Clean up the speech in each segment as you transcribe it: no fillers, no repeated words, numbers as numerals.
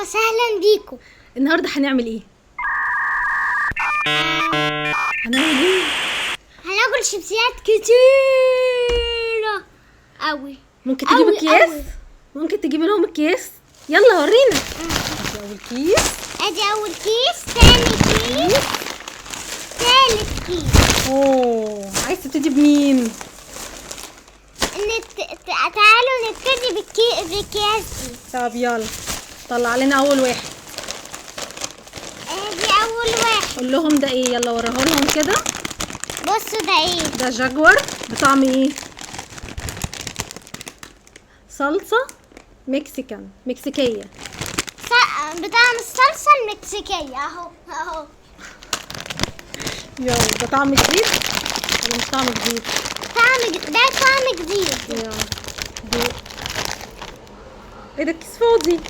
وسهلا بيكم. النهارده هنعمل ايه؟ هنعمل ايه؟ هناكل شيبسيات كتيرة قوي. ممكن تجيب اكياس؟ ممكن تجيب لهم اكياس؟ يلا ورينا. ادي اول كيس، ادي اول كيس، تاني كيس، تالت كيس. اوه عايز تبتدي بمين؟ تعالوا نبتدي بالكياس دي. طب يلا طلع لنا اول واحد. ادي اول واحد. قول لهم ده ايه، يلا وريه لهم كده. بصوا ده ايه؟ ده جاكور بطعم ايه؟ صلصة مكسيكية بطعم الصلصة المكسيكية. اهو اهو. يلا ده طعم جديد ولا مش طعم جديد؟ ده طعم جديد. يلا دوق. ايه ده الكيس فاضي؟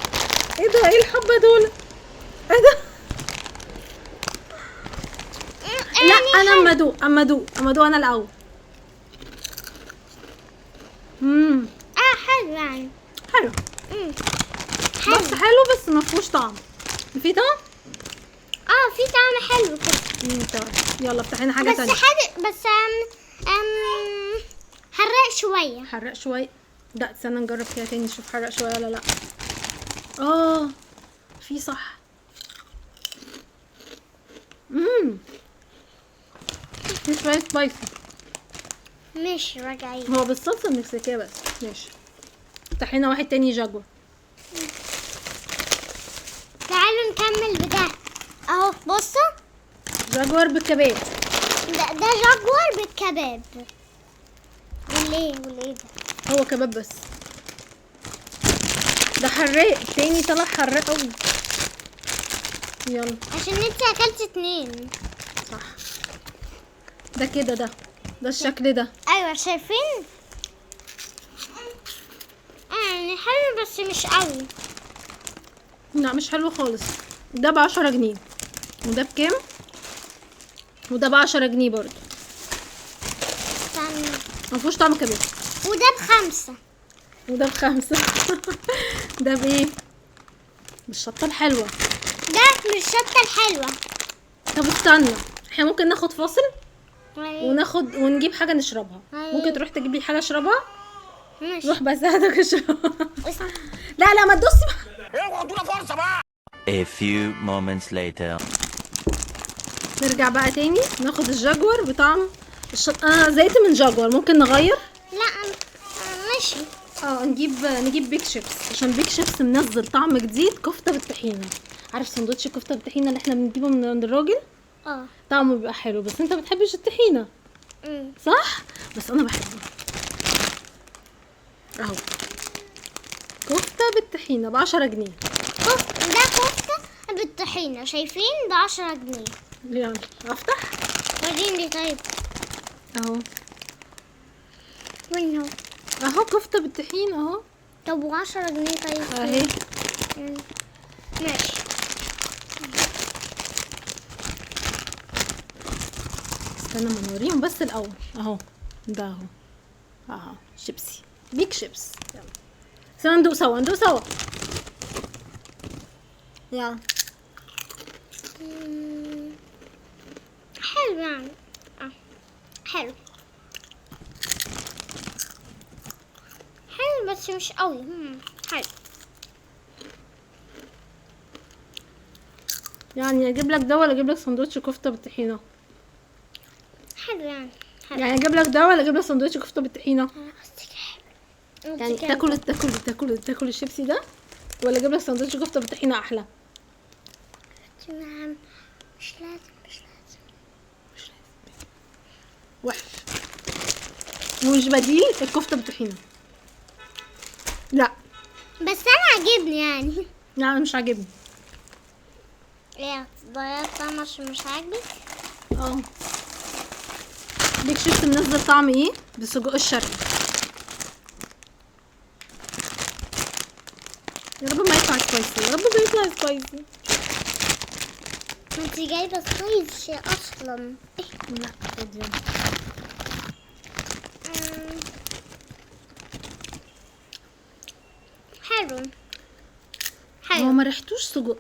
ايه ده، ايه الحبة دول؟ ايه ده؟ لا انا اما ادوق انا الاول. حلو يعني. حلو. حلو. بس حلو بس ما فيهوش طعم. في طعم؟ في طعم حلو كده. طيب يلا افتحي لنا حاجة بس تانية. بس حرق شوية. حرق شوية. لا استنى نجرب كده تاني نشوف حرق شوية ولا لا. في صح. في شوية سبايسي. مش راجعين. هو بالصلصة المكسيكية بس. ماشي. افتحي لنا واحد تاني جاكور. تعالوا نكمل بده. اهو بصوا. جاكور بالكباب. ده جاكور بالكباب. وليه ده؟ هو كباب بس. ده حراق تاني طلع حراق قوي. يلا عشان انت اكلت 2. صح. ده كده ده الشكل ده. ايوه شايفين؟ يعني حلو بس مش قوي. لا مش حلو خالص. ده ب10 جنيه وده بكام؟ وده ب10 جنيه برضه. استنى. مفيهوش طعم كباب. وده ب5. وده ب5. ده بايه؟ بالشطة الحلوة. ده مش الشطة الحلوة. طب استنى، احنا ممكن ناخد فاصل أيوة. ونجيب حاجة نشربها. أيوة. ممكن تروح تجيب لي حاجة اشربها؟ ماشي. روح بس هاتك اشربها. لا ما تدوسي بقى. A few moments later. نرجع بقى تاني ناخد الجاكور بطعم زيت من جاكور. ممكن نغير؟ لا ماشي. نجيب بيك شيبس عشان بيك شيبس منزل طعم جديد، كفتة بالطحينة. عارف سندوتش الكفتة بالطحينة اللي احنا بنجيبه من عند الراجل؟ طعمه بيبقى حلو بس انت بتحبش الطحينة. صح؟ بس انا بحبه. اهو كفتة بالطحينة ب10 جنيه. ده كفتة بالطحينة. شايفين؟ ب10 جنيه. يلا افتح. وريني طيب. اهو وين هو؟ اهو كفتة بالطحينة اهو. طب و10 جنيه طيب. اهي. ماشي. استنى ما نوريهم بس الاول. اهو ده اهو شيبسي بيك شيبس. يلا استنى ندوق سوا. يلا. حلو يعني. حلو بس مش قوي. حلو يعني اجيب لك ده ولا اجيب لك سندوتش كفته بالطحينه؟ حلو يعني. يعني اجيب لك ده ولا اجيب لك سندوتش كفته بالطحينه؟ يعني تاكل الشيبسي ده ولا اجيب لك سندوتش كفته بالطحينه احلى؟ مش لازم. وحش ومش بديل الكفته بالطحينه. لا بس انا عاجبني يعني. لا انا مش عاجبني. ايه ضيعت طعم عشان مش عاجبك؟ بيك شيبس منزل طعم ايه؟ بالسجق الشرقي. يا رب ما يطلع سبايسي. ما انت جايبه سبايسي اصلا. لا خد يلا. حلو. هو ما ريحتوش سجق،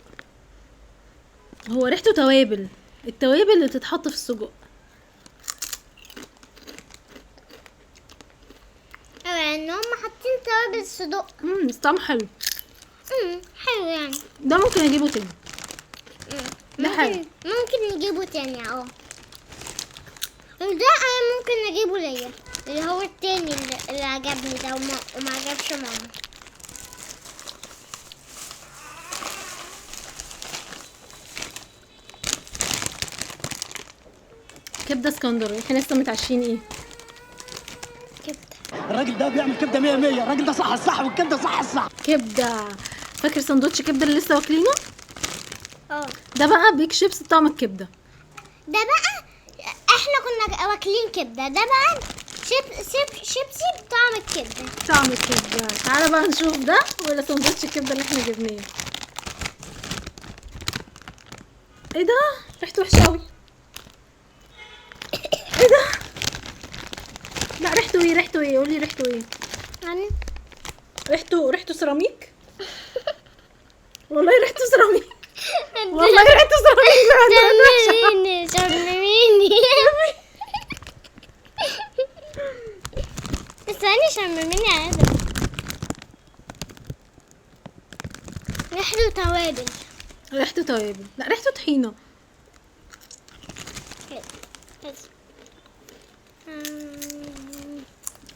هو ريحته توابل، التوابل اللي بتتحط في السجق. ان هم حاطين توابل الصدق. بس طعمه حلو. حلو يعني. ده ممكن اجيبه تاني. ده حلو. ممكن نجيبه تاني وده انا ممكن اجيبه ليا، اللي هو التاني اللي عجبني ده وما عجبش ماما. كبده اسكندراني. احنا لسه متعشين ايه؟ كبده. الراجل ده بيعمل كبده 100 100. الراجل ده صح الصح والكبده صح الصح. كبده. فاكر سندوتش الكبده اللي لسه واكلينه؟ ده بقى بيك شيبس طعم الكبده. ده بقى احنا كنا واكلين كبده، ده بقى شيبسي بطعم الكبده. طعم الكبده. تعالى بقى نشوف ده ولا سندوتش الكبده اللي احنا جبناه. ايه ده؟ ريحته وحشه قوي. ايه ده؟ لا ريحته ايه؟ ريحته ايه؟ قولي ريحته ايه؟ يعني ريحته سيراميك. والله ريحته سيراميك. والله ريحته سيراميك. شمميني استني شمميني عادي. ريحته توابل. ريحته توابل. لا ريحته طحينه.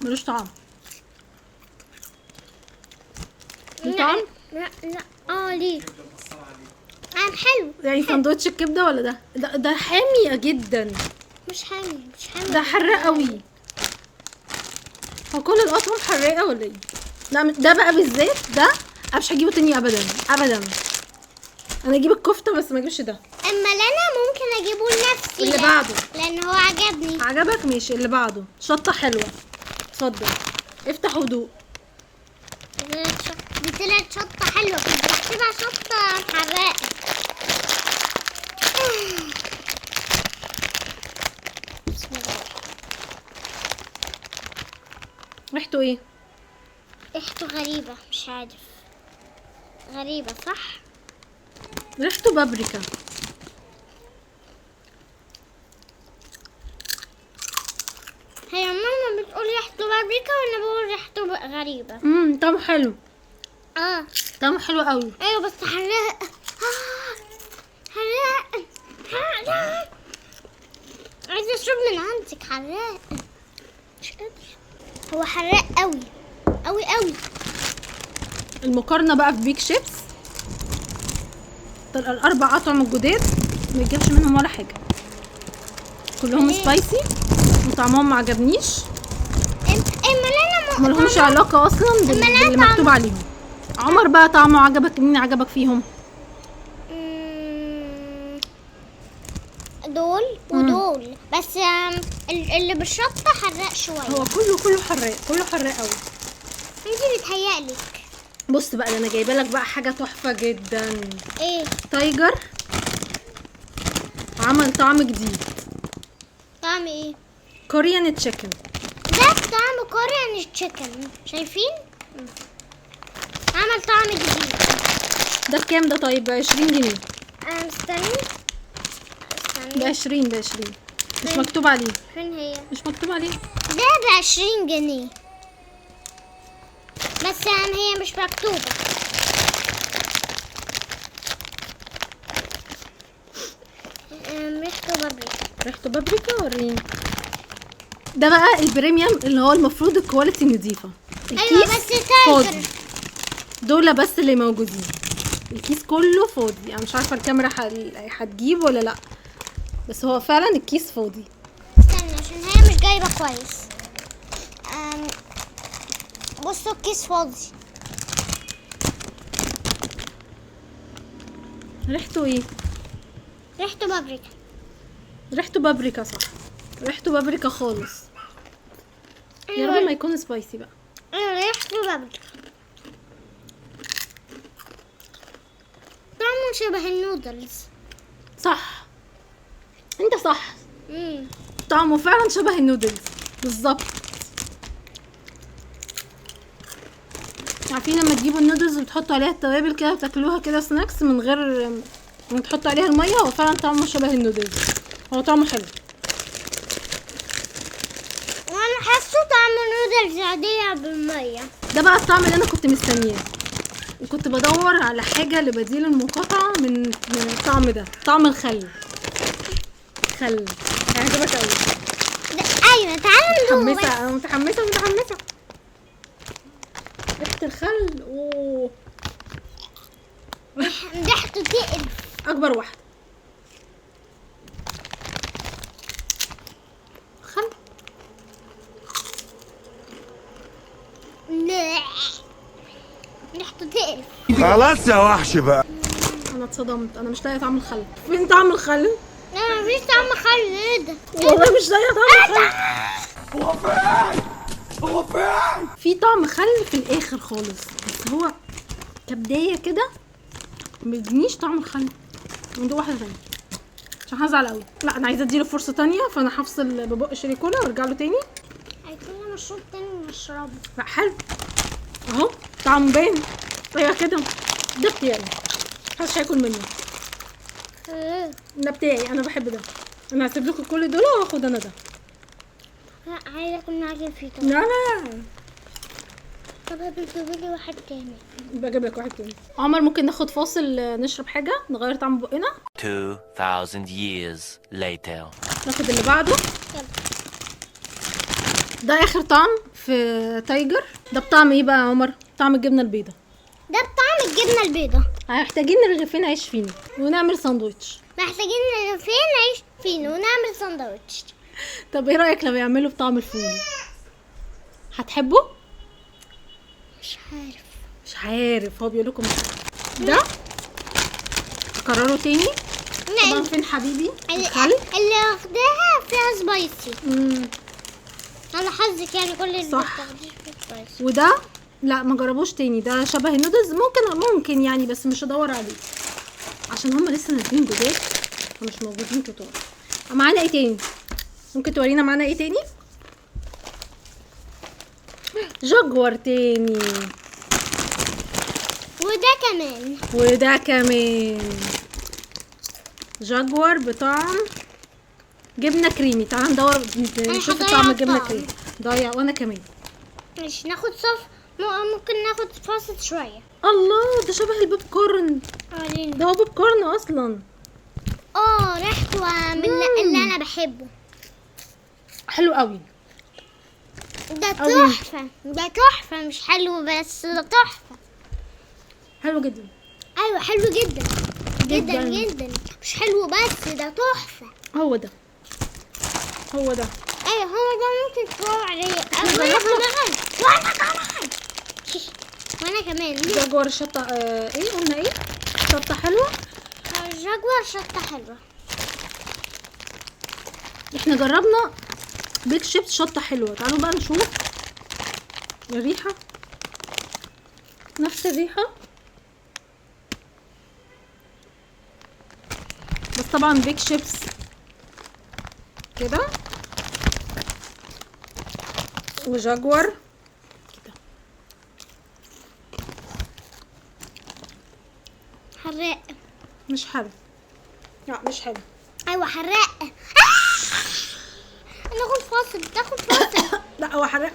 ملوش طعم. ليه طعم؟ لا ليه؟ حلو يعني سندوتش الكبده ولا ده حامي جدا. مش حامي ده حراق قوي. هو كل الاطعمه حراقه ولا ايه؟ لا ده بقى بالذات ده انا مش هجيبه تاني ابدا ابدا. انا اجيب الكفته بس ما اجيبش ده. اما انا ممكن اجيبه لنفسي اللي بعده لان هو عجبني. عجبك؟ ماشي. اللي بعده شطه حلوه. اتفضل افتح ودوق. دي طلعت شطه حلوه، كنت بحسبها شطه حراقه. بسم الله. ريحته ايه؟ ريحته غريبه، مش عارف. غريبه صح؟ ريحته بابريكا. هي ماما بتقول ريحته بابريكا وانا بقول ريحته غريبه. طعمه حلو. طعمه حلو قوي. ايوه بس حراق. حراق. عايزه اشرب من عندك. حراق مش قادر. هو حراق قوي قوي قوي. المقارنه بقى في بيك شيبس، الاربع اطعمه الجداد ما يجيبش منهم ولا حاجه. كلهم سبايسي وطعمهم ما عجبنيش. ما لهمش علاقه اصلا باللي مكتوب عليهم. عمر بقى طعمه عجبك؟ مين عجبك فيهم؟ دول ودول بس. اللي بالشطه حراق شويه. هو كله حراق. كله حراق قوي. انتي بتهيألك. بص بقى انا جايبه لك بقى حاجه تحفه جدا. ايه؟ تايجر عمل طعم جديد. طعم ايه؟ كوريان تشيكن. ده طعم كوريان تشيكن. شايفين؟ عمل طعم جديد. ده بكام ده؟ طيب 20 جنيه. استني. ده 20. مش مكتوب عليه. فين هي؟ مش مكتوب عليه. ده ب20 جنيه بس يعني هي مش مكتوبة. ريحته بابريكا. وريني. ده بقى البريميوم اللي هو المفروض الكواليتي نضيفه. ايوه بس فاضي. دول بس اللي موجودين. الكيس كله فاضي. انا مش عارفه الكاميرا هتجيب ولا لا، بس هو فعلا الكيس فاضي. استنى عشان هي مش جايبه كويس. بصوا الكيس فاضي. ريحته ايه؟ ريحته بابريكا. ريحته بابريكا صح. ريحته بابريكا خالص. يا رب ما يكون سبايسي بقى. ريحته بابريكا. طعمه شبه النودلز. صح. انت صح. طعمه فعلا شبه النودلز بالظبط. عارفين لما تجيبوا النودلز وتحطوا عليها التوابل كده وتاكلوها كده سناكس من غير ما تحطوا عليها الميه؟ هو فعلا طعمه شبه النودلز، هو طعمه حلو. وانا حاسه طعم نودلز عاديه بالميه. ده بقى الطعم اللي انا كنت مستنياه، وكنت بدور على حاجه لبديل المقاطعه من الطعم ده، طعم الخل. خل هيعجبك قوي. ايوه تعالوا ندوق. متحمسه، انا متحمسه. ريحه الخل اوه، ريحته تقل. اكبر واحده خل. لا ريحته تقل. خلاص يا وحش بقى. انا اتصدمت، انا مش لاقيه طعم الخل. فين طعم الخل؟ لا مفيش طعم خل. ايه ده؟ والله مش لاقيه طعم الخل. هو فين؟ في طعم خل في الاخر خالص، بس هو كبدايه كده مدينيش طعم الخل. ندوق واحده تانية عشان هزعل قوي. لا انا عايزه اديله فرصه تانية، فانا هفصل ببق شيري كولا وارجع له تاني. هيكون مشروب تاني نشربه. لا حلو اهو، طعمه باين. ايوه كده، ده بتاعي محدش هياكل منه. ده بتاعي انا بحب ده. انا هسيب لكم كل دول وهاخد انا ده. لا عايزه اكون معجن فيه. لا لا طب بتجيبي لي واحد تاني. بجيب لك واحد تاني. عمر ممكن ناخد فاصل نشرب حاجه نغير طعم بقنا؟ 2000 years later. ناخد اللي بعده. ده اخر طعم في تايجر. ده بطعم ايه بقى يا عمر؟ طعم الجبنه البيضاء. ده بطعم الجبنه البيضاء. محتاجين رغيفين عيش فينو ونعمل ساندوتش. محتاجين رغيفين عيش فينو ونعمل ساندوتش. طب ايه رايك لو يعملوا بطعم الفول؟ هتحبه؟ مش عارف، هو بيقول لكم ده. اكرره تاني. طبعا فين حبيبي الخل اللي واخداها فيها سبايسي. على حظك يعني كل اللي صح. بتاخديه فيه سبايسي. وده لا ما جربوش تاني، ده شبه النودلز. ممكن يعني، بس مش هدور عليه عشان هم لسه نازلين جداد ومش موجودين كتار. معانا ايه تاني؟ ممكن تورينا معانا ايه تاني؟ جاكور تاني. وده كمان. جاكور بطعم جبنه كريمي. تعال ندور نشوف هضيع طعم الجبنه الطعم. كريمي. ضايع. وانا كمان. مش ناخد ممكن ناخد فاصل شويه. الله ده شبه البوب كورن. ده هو بوب كورن اصلا. ريحته من اللي انا بحبه. حلو قوي. ده تحفه مش حلو بس، ده تحفه. حلو جدا. ايوه حلو جدا جداً. جدا. مش حلو بس ده تحفه. هو ده. ايوه هو ده ممكن تروح عليه. وانا كمان. جاكور شطه ايه قلنا ايه؟ شطه حلوه. جاكور شطه حلوه. احنا جربنا بيك شيبس شطه حلوه. تعالوا بقى نشوف الريحه. نفس الريحه بس طبعا بيك شيبس كده وجاكور كده. حراق. مش حلو. لا مش حلو. ايوه حراق. تاخد فاصل. لا هو حراق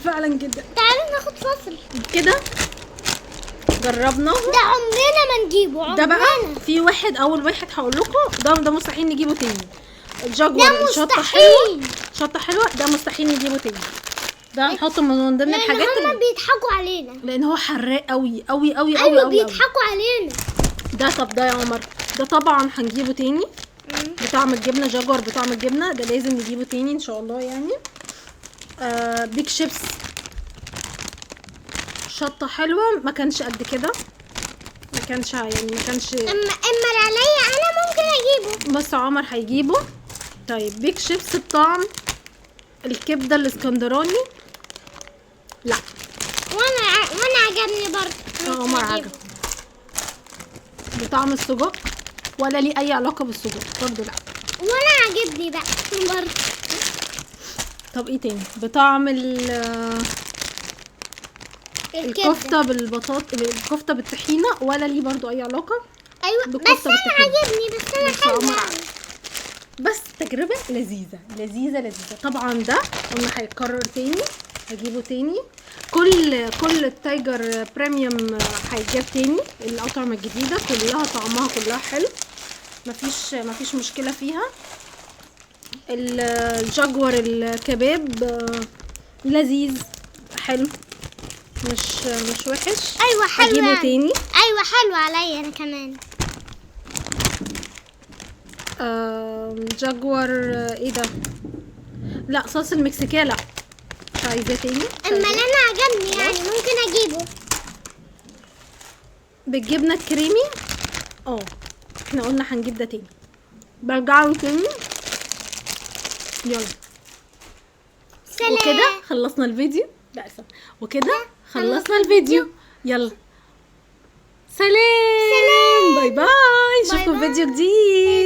فعلا جدا. تعالوا ناخد فاصل كده جربناه. ده عمرنا ما نجيبه. ده بقى في واحد، اول واحد هقول لكم ده مستحيل نجيبه تاني. الجاكور شطه حلوه. شطه حلوه ده مستحيل نجيبه تاني. ده هنحطه من ضمن الحاجات اللي بيضحكوا علينا، لان هو حراق قوي قوي قوي قوي ايوه قوي. بيضحكوا علينا. ده طب ده يا عمر ده طبعا هنجيبه تاني بطعم الجبنه. جاكور بطعم الجبنه ده لازم نجيبه تاني ان شاء الله يعني. بيك شيبس شطه حلوه ما كانش قد كده، ما كانش اما عليا انا ممكن اجيبه بس عمر هيجيبه. طيب بيك شيبس بطعم الكبده الاسكندراني. لا وانا عجبني برضه. عمر عجب. بطعم السجق ولا ليه اي علاقه بالسجق برضه. لا وانا عجبني بقى برضه. طب ايه تاني؟ بطعم الكفته بالبطاطا، الكفته بالطحينه، ولا ليه برضو اي علاقه. ايوه بس بالكفتة انا بالطحينة. عاجبني، بس انا بس عمر حلوه. عارف. بس تجربه لذيذه لذيذه لذيذه. طبعا ده قلنا هيتكرر تاني، هجيبه تاني. كل التايجر بريميوم هيتجاب تاني. الاطعمه الجديده كلها طعمها كلها حلو، مفيش مشكله فيها. الجاكور الكباب لذيذ حلو، مش وحش. ايوه حلوه هجيبه يعني. تاني. ايوه حلوه عليا انا كمان. جاكور ايه ده؟ لا صوص المكسيكيه لا، مش عايزاه تاني. اما اللي انا عجبني يعني ممكن اجيبه. بالجبنه الكريمي احنا قلنا هنجيب ده تاني، برجعه تاني. يلا سلام. وكده خلصنا الفيديو. لا وكده خلصنا الفيديو. يلا سلام. باي باي. باي اشوفكم باي. فيديو جديد.